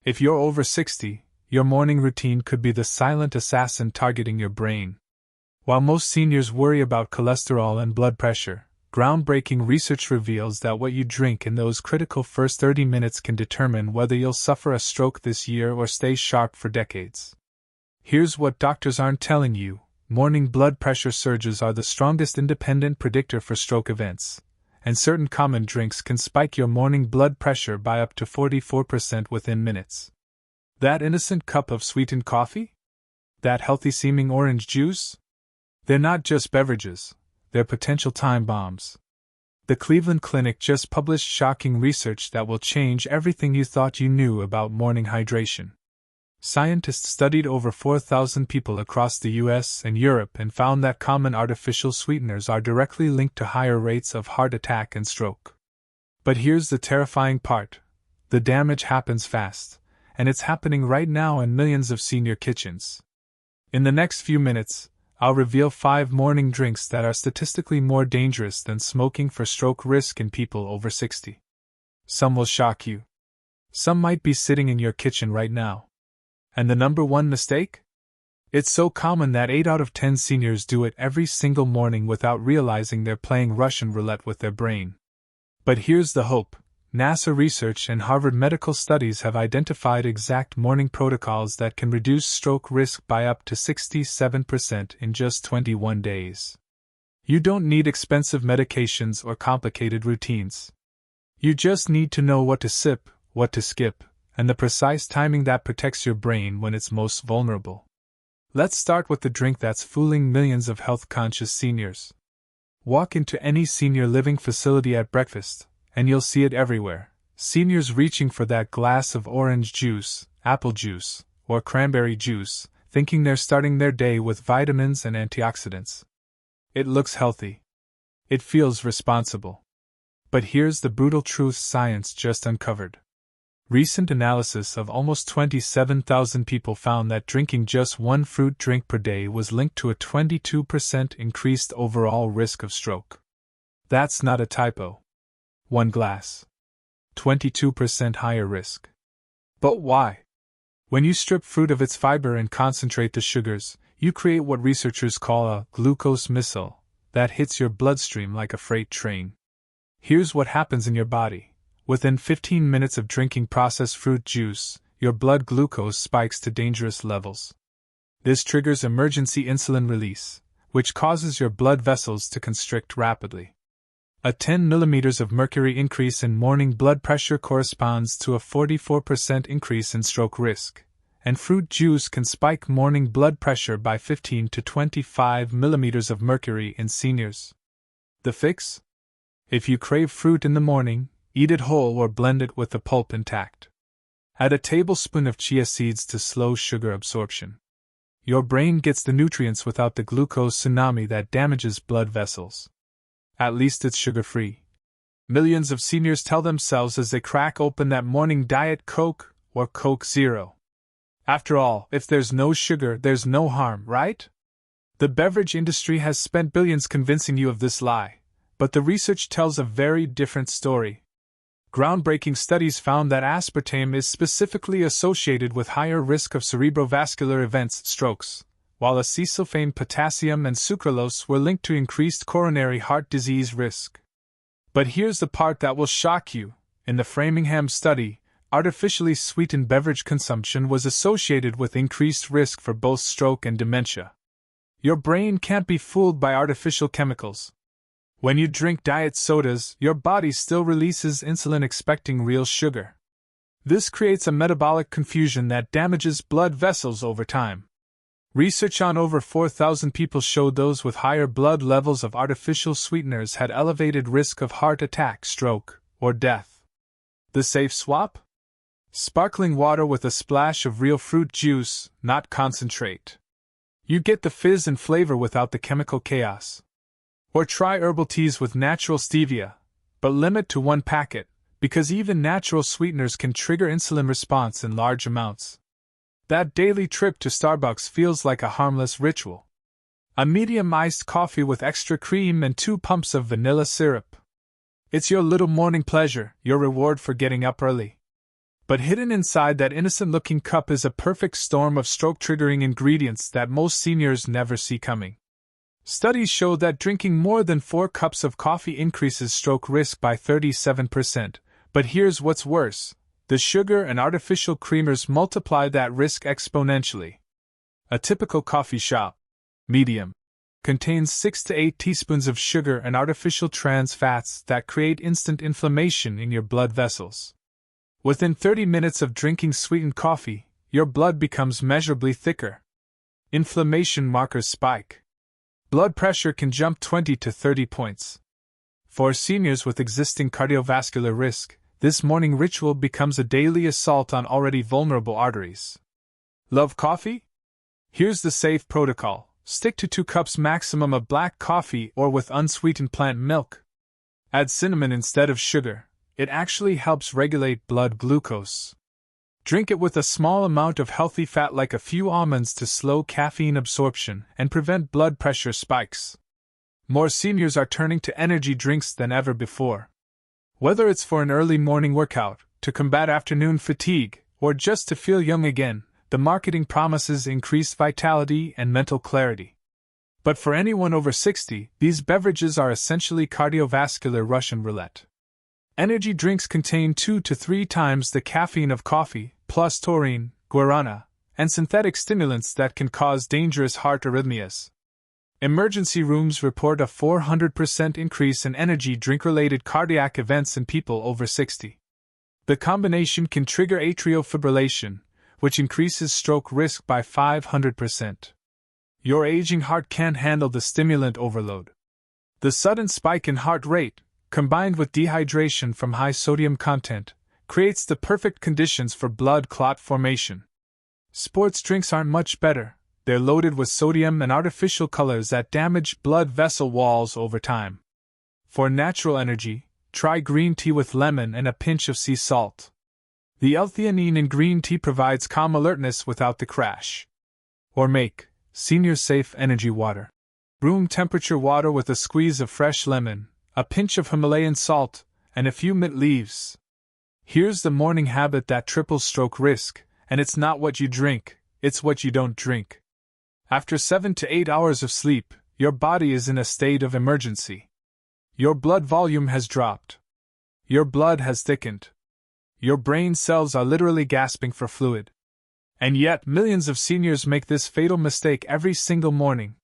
If you're over 60, your morning routine could be the silent assassin targeting your brain. While most seniors worry about cholesterol and blood pressure, groundbreaking research reveals that what you drink in those critical first 30 minutes can determine whether you'll suffer a stroke this year or stay sharp for decades. Here's what doctors aren't telling you: morning blood pressure surges are the strongest independent predictor for stroke events, and certain common drinks can spike your morning blood pressure by up to 44% within minutes. That innocent cup of sweetened coffee? That healthy-seeming orange juice? They're not just beverages, they're potential time bombs. The Cleveland Clinic just published shocking research that will change everything you thought you knew about morning hydration. Scientists studied over 4,000 people across the US and Europe and found that common artificial sweeteners are directly linked to higher rates of heart attack and stroke. But here's the terrifying part: the damage happens fast, and it's happening right now in millions of senior kitchens. In the next few minutes, I'll reveal 5 morning drinks that are statistically more dangerous than smoking for stroke risk in people over 60. Some will shock you. Some might be sitting in your kitchen right now. And the number one mistake? It's so common that 8 out of 10 seniors do it every single morning without realizing they're playing Russian roulette with their brain. But here's the hope: NASA research and Harvard medical studies have identified exact morning protocols that can reduce stroke risk by up to 67% in just 21 days. You don't need expensive medications or complicated routines. You just need to know what to sip, what to skip, and the precise timing that protects your brain when it's most vulnerable. Let's start with the drink that's fooling millions of health-conscious seniors. Walk into any senior living facility at breakfast, and you'll see it everywhere: seniors reaching for that glass of orange juice, apple juice, or cranberry juice, thinking they're starting their day with vitamins and antioxidants. It looks healthy. It feels responsible. But here's the brutal truth science just uncovered. Recent analysis of almost 27,000 people found that drinking just one fruit drink per day was linked to a 22% increased overall risk of stroke. That's not a typo. One glass. 22% higher risk. But why? When you strip fruit of its fiber and concentrate the sugars, you create what researchers call a glucose missile that hits your bloodstream like a freight train. Here's what happens in your body. Within 15 minutes of drinking processed fruit juice, your blood glucose spikes to dangerous levels. This triggers emergency insulin release, which causes your blood vessels to constrict rapidly. A 10 millimeters of mercury increase in morning blood pressure corresponds to a 44% increase in stroke risk, and fruit juice can spike morning blood pressure by 15 to 25 millimeters of mercury in seniors. The fix? If you crave fruit in the morning, eat it whole or blend it with the pulp intact. Add a tablespoon of chia seeds to slow sugar absorption. Your brain gets the nutrients without the glucose tsunami that damages blood vessels. At least it's sugar-free. Millions of seniors tell themselves as they crack open that morning Diet Coke or Coke Zero. After all, if there's no sugar, there's no harm, right? The beverage industry has spent billions convincing you of this lie, but the research tells a very different story. Groundbreaking studies found that aspartame is specifically associated with higher risk of cerebrovascular events, strokes, while acesulfame, potassium, and sucralose were linked to increased coronary heart disease risk. But here's the part that will shock you. In the Framingham study, artificially sweetened beverage consumption was associated with increased risk for both stroke and dementia. Your brain can't be fooled by artificial chemicals. When you drink diet sodas, your body still releases insulin expecting real sugar. This creates a metabolic confusion that damages blood vessels over time. Research on over 4,000 people showed those with higher blood levels of artificial sweeteners had elevated risk of heart attack, stroke, or death. The safe swap? Sparkling water with a splash of real fruit juice, not concentrate. You get the fizz and flavor without the chemical chaos. Or try herbal teas with natural stevia, but limit to 1 packet, because even natural sweeteners can trigger insulin response in large amounts. That daily trip to Starbucks feels like a harmless ritual. A medium iced coffee with extra cream and 2 pumps of vanilla syrup. It's your little morning pleasure, your reward for getting up early. But hidden inside that innocent-looking cup is a perfect storm of stroke-triggering ingredients that most seniors never see coming. Studies show that drinking more than 4 cups of coffee increases stroke risk by 37%, but here's what's worse. The sugar and artificial creamers multiply that risk exponentially. A typical coffee shop, medium, contains 6 to 8 teaspoons of sugar and artificial trans fats that create instant inflammation in your blood vessels. Within 30 minutes of drinking sweetened coffee, your blood becomes measurably thicker. Inflammation markers spike. Blood pressure can jump 20 to 30 points. For seniors with existing cardiovascular risk, this morning ritual becomes a daily assault on already vulnerable arteries. Love coffee? Here's the safe protocol. Stick to 2 cups maximum of black coffee or with unsweetened plant milk. Add cinnamon instead of sugar. It actually helps regulate blood glucose. Drink it with a small amount of healthy fat like a few almonds to slow caffeine absorption and prevent blood pressure spikes. More seniors are turning to energy drinks than ever before. Whether it's for an early morning workout, to combat afternoon fatigue, or just to feel young again, the marketing promises increased vitality and mental clarity. But for anyone over 60, these beverages are essentially cardiovascular Russian roulette. Energy drinks contain 2 to 3 times the caffeine of coffee, plus taurine, guarana, and synthetic stimulants that can cause dangerous heart arrhythmias. Emergency rooms report a 400% increase in energy drink-related cardiac events in people over 60. The combination can trigger atrial fibrillation, which increases stroke risk by 500%. Your aging heart can't handle the stimulant overload. The sudden spike in heart rate, combined with dehydration from high sodium content, creates the perfect conditions for blood clot formation. Sports drinks aren't much better. They're loaded with sodium and artificial colors that damage blood vessel walls over time. For natural energy, try green tea with lemon and a pinch of sea salt. The L-theanine in green tea provides calm alertness without the crash. Or make senior-safe energy water. Room temperature water with a squeeze of fresh lemon, a pinch of Himalayan salt, and a few mint leaves. Here's the morning habit that triples stroke risk, and it's not what you drink, it's what you don't drink. After 7 to 8 hours of sleep, your body is in a state of emergency. Your blood volume has dropped. Your blood has thickened. Your brain cells are literally gasping for fluid. And yet, millions of seniors make this fatal mistake every single morning.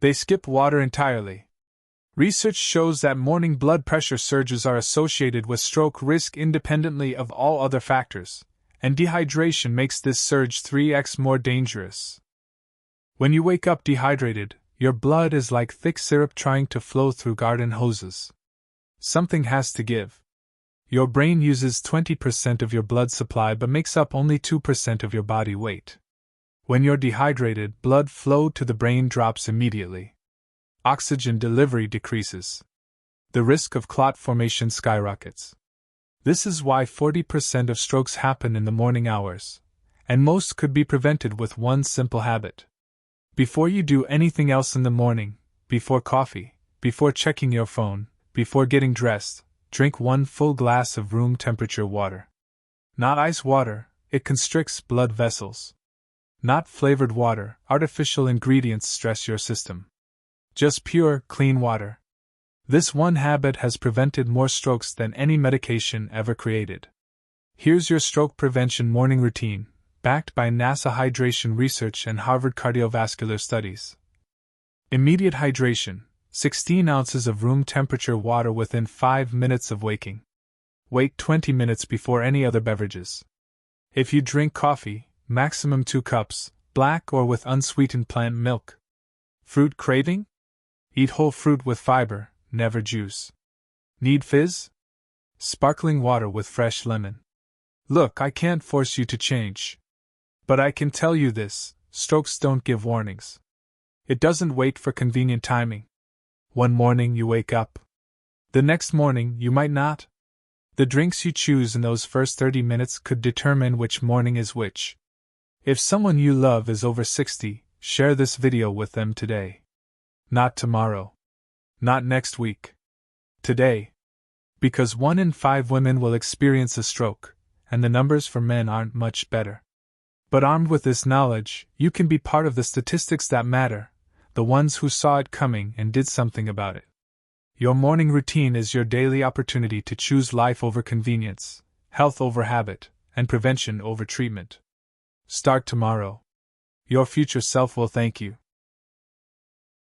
They skip water entirely. Research shows that morning blood pressure surges are associated with stroke risk independently of all other factors, and dehydration makes this surge 3x more dangerous. When you wake up dehydrated, your blood is like thick syrup trying to flow through garden hoses. Something has to give. Your brain uses 20% of your blood supply but makes up only 2% of your body weight. When you're dehydrated, blood flow to the brain drops immediately. Oxygen delivery decreases. The risk of clot formation skyrockets. This is why 40% of strokes happen in the morning hours, and most could be prevented with one simple habit. Before you do anything else in the morning, before coffee, before checking your phone, before getting dressed, drink 1 full glass of room temperature water. Not ice water, it constricts blood vessels. Not flavored water, artificial ingredients stress your system. Just pure, clean water. This one habit has prevented more strokes than any medication ever created. Here's your stroke prevention morning routine, backed by NASA hydration research and Harvard cardiovascular studies. Immediate hydration, 16 ounces of room temperature water within 5 minutes of waking. Wait 20 minutes before any other beverages. If you drink coffee, maximum 2 cups, black or with unsweetened plant milk. Fruit craving? Eat whole fruit with fiber, never juice. Need fizz? Sparkling water with fresh lemon. Look, I can't force you to change. But I can tell you this, strokes don't give warnings. It doesn't wait for convenient timing. One morning you wake up. The next morning you might not. The drinks you choose in those first 30 minutes could determine which morning is which. If someone you love is over 60, share this video with them today. Not tomorrow. Not next week. Today. Because 1 in 5 women will experience a stroke, and the numbers for men aren't much better. But armed with this knowledge, you can be part of the statistics that matter, the ones who saw it coming and did something about it. Your morning routine is your daily opportunity to choose life over convenience, health over habit, and prevention over treatment. Start tomorrow. Your future self will thank you.